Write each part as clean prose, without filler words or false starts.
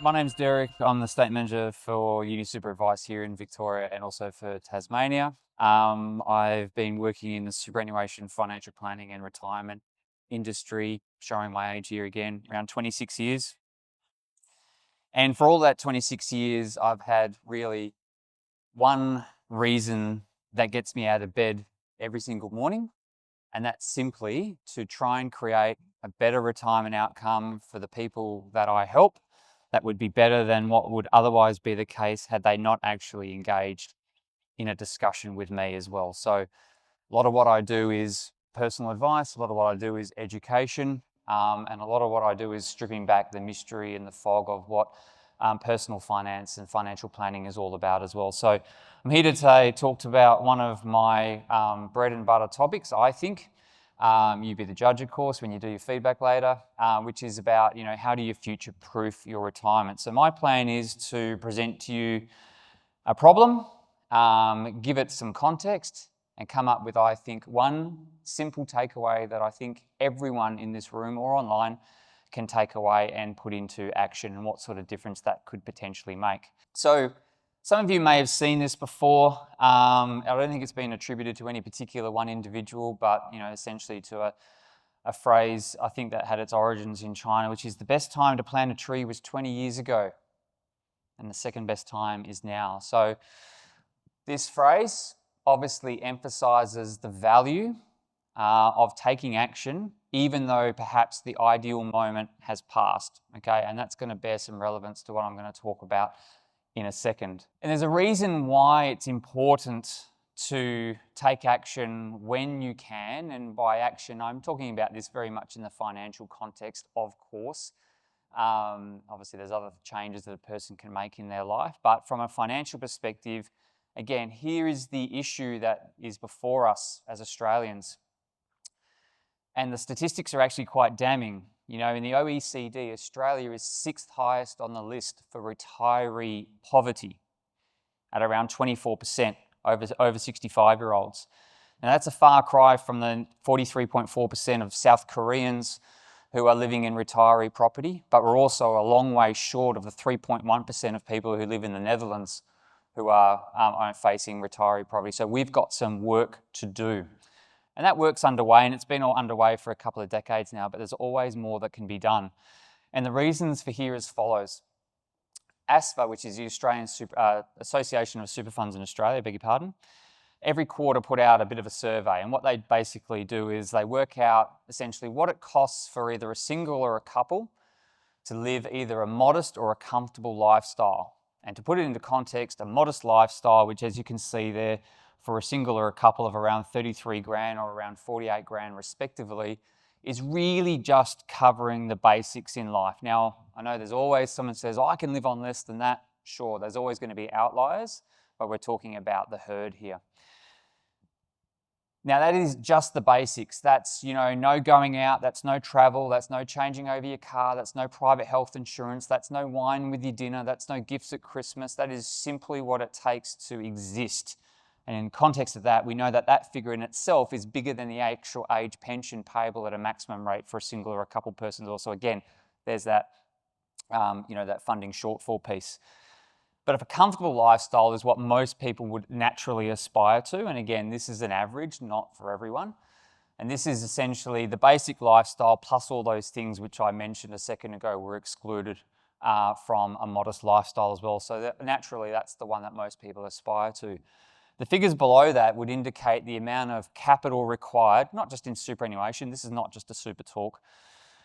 My name's Derek. I'm the State Manager for Unisuper Advice here in Victoria and also for Tasmania. I've been working in the superannuation, financial planning and retirement industry, showing my age here again, around 26 years. And for all that 26 years, I've had really one reason that gets me out of bed every single morning, and that's simply to try and create a better retirement outcome for the people that I help that would be better than what would otherwise be the case had they not actually engaged in a discussion with me as well. So a lot of what I do is personal advice, a lot of what I do is education, and a lot of what I do is stripping back the mystery and the fog of what personal finance and financial planning is all about as well. So I'm here today to talk about one of my bread and butter topics, I think. You be the judge, of course, when you do your feedback later, which is about, how do you future-proof your retirement? So my plan is to present to you a problem, give it some context, and come up with, I think, one simple takeaway that I think everyone in this room or online can take away and put into action, and what sort of difference that could potentially make. So some of you may have seen this before. I don't think it's been attributed to any particular one individual, but essentially to a phrase I think that had its origins in China, which is the best time to plant a tree was 20 years ago, and the second best time is now. So this phrase obviously emphasizes the value of taking action, even though perhaps the ideal moment has passed, okay? And that's going to bear some relevance to what I'm going to talk about in a second. And there's a reason why it's important to take action when you can, and by action I'm talking about this very much in the financial context, of course. Obviously there's other changes that a person can make in their life, but from a financial perspective, again, here is the issue that is before us as Australians. And the statistics are actually quite damning. In the OECD, Australia is 6th highest on the list for retiree poverty at around 24% over 65-year-olds. Now that's a far cry from the 43.4% of South Koreans who are living in retiree property, but we're also a long way short of the 3.1% of people who live in the Netherlands who are facing retiree poverty. So we've got some work to do. And that work's underway, and it's been underway for a couple of decades now, but there's always more that can be done. And the reasons for here as follows. ASFA, which is the Australian Association of Super Funds in Australia, beg your pardon, every quarter put out a bit of a survey, and what they basically do is they work out essentially what it costs for either a single or a couple to live either a modest or a comfortable lifestyle. And to put it into context, a modest lifestyle, which as you can see there, for a single or a couple of around 33 grand or around 48 grand respectively, is really just covering the basics in life. Now, I know there's always someone says, I can live on less than that. Sure, there's always going to be outliers, but we're talking about the herd here. Now, that is just the basics. That's, no going out, that's no travel, that's no changing over your car, that's no private health insurance, that's no wine with your dinner, that's no gifts at Christmas. That is simply what it takes to exist. And in context of that, we know that that figure in itself is bigger than the actual age pension payable at a maximum rate for a single or a couple persons. Also, again, there's that, that funding shortfall piece. But if a comfortable lifestyle is what most people would naturally aspire to, and again, this is an average, not for everyone, and this is essentially the basic lifestyle plus all those things which I mentioned a second ago were excluded from a modest lifestyle as well. So naturally, that's the one that most people aspire to. The figures below that would indicate the amount of capital required, not just in superannuation, this is not just a super talk,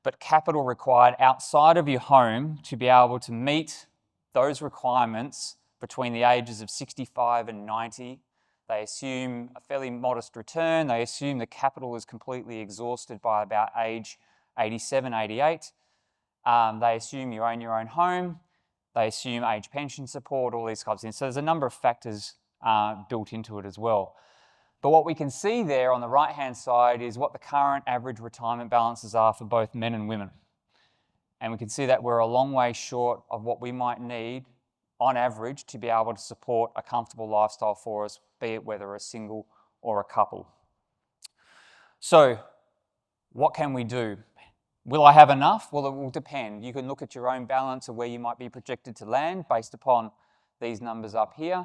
but capital required outside of your home to be able to meet those requirements between the ages of 65 and 90. They assume a fairly modest return. They assume the capital is completely exhausted by about age 87, 88. They assume you own your own home. They assume age pension support, all these kinds of things. So there's a number of factors built into it as well. But what we can see there on the right-hand side is what the current average retirement balances are for both men and women. And we can see that we're a long way short of what we might need on average to be able to support a comfortable lifestyle for us, be it whether a single or a couple. So what can we do? Will I have enough? Well, it will depend. You can look at your own balance of where you might be projected to land based upon these numbers up here.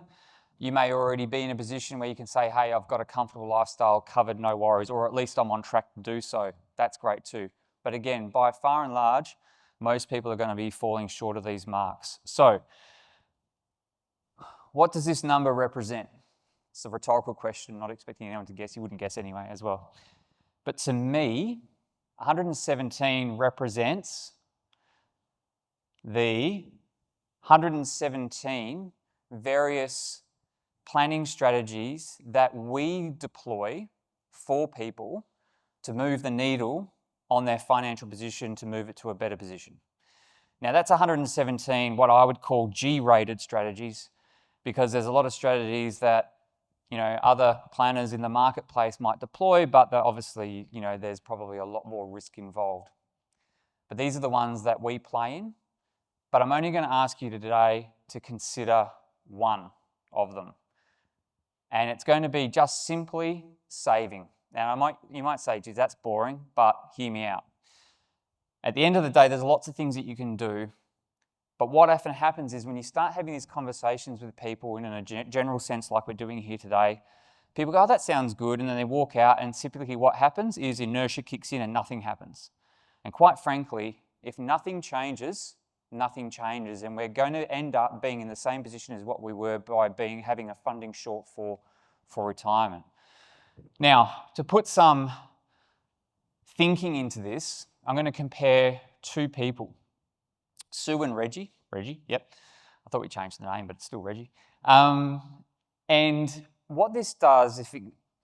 You may already be in a position where you can say, hey, I've got a comfortable lifestyle covered, no worries, or at least I'm on track to do so. That's great too. But again, by far and large, most people are going to be falling short of these marks. So, what does this number represent? It's a rhetorical question, not expecting anyone to guess. You wouldn't guess anyway as well. But to me, 117 represents the 117 various planning strategies that we deploy for people to move the needle on their financial position to move it to a better position. Now that's 117 what I would call G-rated strategies, because there's a lot of strategies that other planners in the marketplace might deploy, but obviously there's probably a lot more risk involved. But these are the ones that we play in. But I'm only going to ask you today to consider one of them. And it's going to be just simply saving. Now, you might say, geez, that's boring, but hear me out. At the end of the day, there's lots of things that you can do. But what often happens is when you start having these conversations with people in a general sense like we're doing here today, people go, oh, that sounds good, and then they walk out, and typically what happens is inertia kicks in and nothing happens. And quite frankly, if nothing changes, and we're going to end up being in the same position as what we were by having a funding shortfall for retirement. Now, to put some thinking into this, I'm going to compare two people. Sue and Reggie, yep. I thought we changed the name, but it's still Reggie. And what this does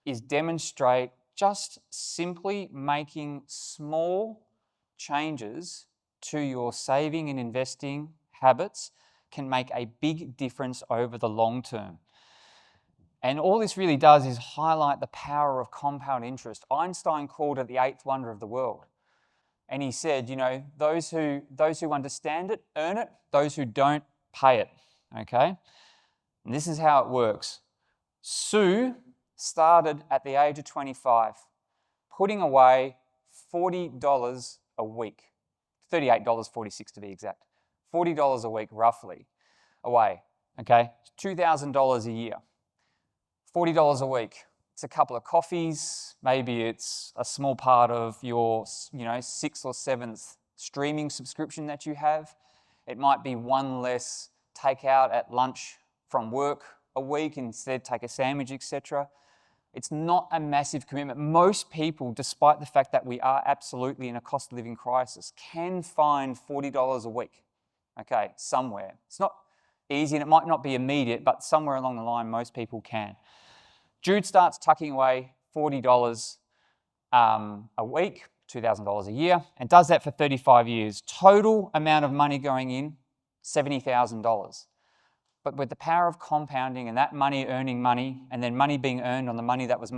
is demonstrate just simply making small changes to your saving and investing habits can make a big difference over the long term. And all this really does is highlight the power of compound interest. Einstein called it the eighth wonder of the world. And he said, those who understand it, earn it. Those who don't, pay it, okay? And this is how it works. Sue started at the age of 25, putting away $40 a week, $38.46 to be exact, $40 a week roughly away, okay? $2,000 a year, $40 a week. It's a couple of coffees, maybe it's a small part of your, 6th or 7th streaming subscription that you have. It might be one less takeout at lunch from work a week, instead take a sandwich, etc. It's not a massive commitment. Most people, despite the fact that we are absolutely in a cost of living crisis, can find $40 a week, okay, somewhere. It's not easy and it might not be immediate, but somewhere along the line, most people can. Jude starts tucking away $40 a week, $2,000 a year, and does that for 35 years. Total amount of money going in, $70,000. But with the power of compounding and that money earning money, and then money being earned on the money that was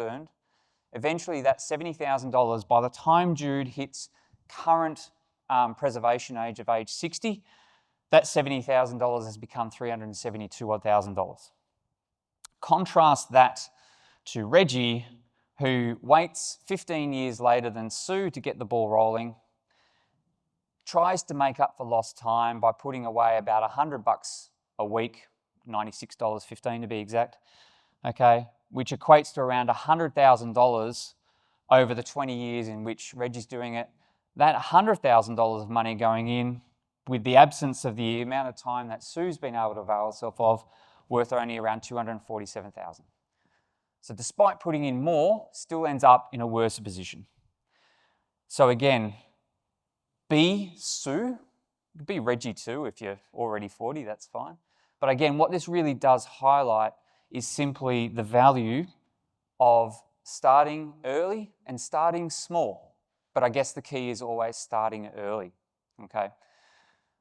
earned, eventually that $70,000, by the time Jude hits current preservation age of age 60, that $70,000 has become $372,000. Contrast that to Reggie, who waits 15 years later than Sue to get the ball rolling, tries to make up for lost time by putting away about $100 a week, $96.15 to be exact, okay, which equates to around $100,000 over the 20 years in which Reggie's doing it. That $100,000 of money going in, with the absence of the amount of time that Sue's been able to avail herself of, worth only around $247,000. So despite putting in more, still ends up in a worse position. So again, be Sue, be Reggie too if you're already 40, that's fine. But again, what this really does highlight is simply the value of starting early and starting small. But I guess the key is always starting early, okay?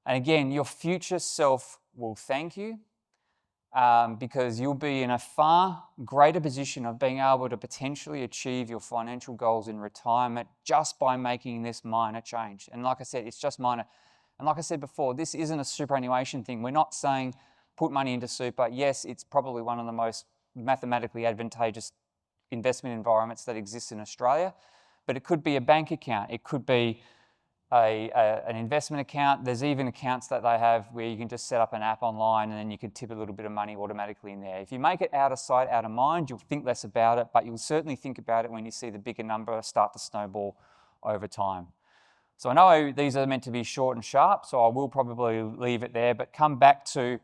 And again, your future self will thank you, because you'll be in a far greater position of being able to potentially achieve your financial goals in retirement just by making this minor change. And like I said, it's just minor. And like I said before, this isn't a superannuation thing. We're not saying put money into super. Yes, it's probably one of the most mathematically advantageous investment environments that exists in Australia, but it could be a bank account. It could be an investment account. There's even accounts that they have where you can just set up an app online and then you can tip a little bit of money automatically in there. If you make it out of sight, out of mind, you'll think less about it, but you'll certainly think about it when you see the bigger number start to snowball over time. So I know these are meant to be short and sharp, so I will probably leave it there, but come back to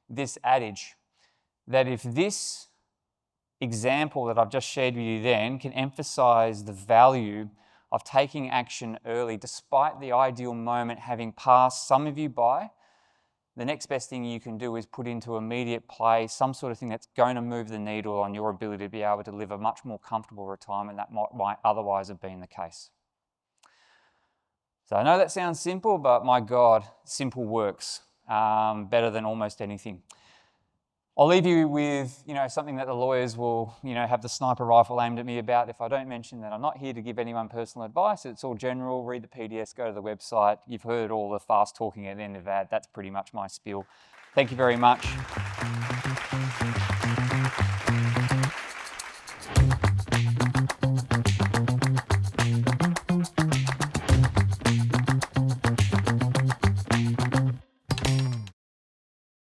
this adage that if this example that I've just shared with you then can emphasize the value of taking action early, despite the ideal moment having passed some of you by, the next best thing you can do is put into immediate play some sort of thing that's going to move the needle on your ability to be able to live a much more comfortable retirement that might otherwise have been the case. So I know that sounds simple, but my God, simple works better than almost anything. I'll leave you with, something that the lawyers will, have the sniper rifle aimed at me about if I don't mention that I'm not here to give anyone personal advice. It's all general. Read the PDS, go to the website. You've heard all the fast talking at the end of that. That's pretty much my spiel. Thank you very much.